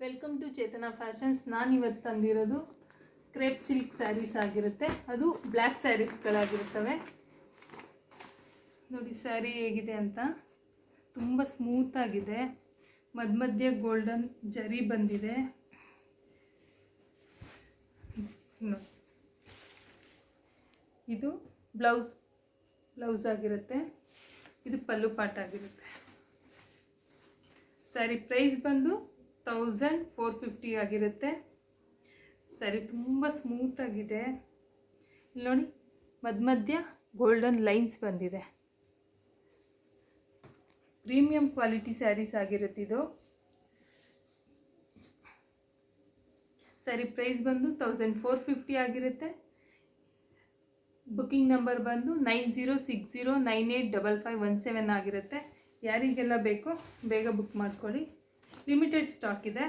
Welcome to Chetana fashions. ನಾನಿವತ್ತು ತಂದಿರೋದು crepe silk saris ಆಗಿರುತ್ತೆ. ಅದು ಬ್ಲ್ಯಾಕ್ ಸ್ಯಾರೀಸ್ಗಳಾಗಿರುತ್ತವೆ. ನೋಡಿ ಸ್ಯಾರಿ ಹೇಗಿದೆ ಅಂತ. ತುಂಬ ಸ್ಮೂತಾಗಿದೆ. ಮಧ್ಯ ಗೋಲ್ಡನ್ ಜರಿ ಬಂದಿದೆ. ಇದು ಬ್ಲೌಸ್ ಆಗಿರುತ್ತೆ. ಇದು ಪಲ್ಲು ಪಾಟ್ ಆಗಿರುತ್ತೆ. ಸ್ಯಾರಿ ಪ್ರೈಸ್ ಬಂದು 1450 ಆಗಿರುತ್ತೆ. ಸ್ಯಾರಿ ತುಂಬ ಸ್ಮೂತಾಗಿದೆ. ಇಲ್ಲಿ ನೋಡಿ ಮಧ್ಯ ಗೋಲ್ಡನ್ ಲೈನ್ಸ್ ಬಂದಿದೆ. ಪ್ರೀಮಿಯಂ ಕ್ವಾಲಿಟಿ ಸ್ಯಾರೀಸ್ ಆಗಿರುತ್ತೆ ಇದು. ಸ್ಯಾರಿ ಪ್ರೈಸ್ ಬಂದು 1450 ಆಗಿರುತ್ತೆ. ಬುಕ್ಕಿಂಗ್ ನಂಬರ್ ಬಂದು 9060985517 ಆಗಿರುತ್ತೆ. ಯಾರಿಗೆಲ್ಲ ಬೇಕೋ ಬೇಗ ಬುಕ್ ಮಾಡ್ಕೊಳ್ಳಿ. ಲಿಮಿಟೆಡ್ ಸ್ಟಾಕ್ ಇದೆ.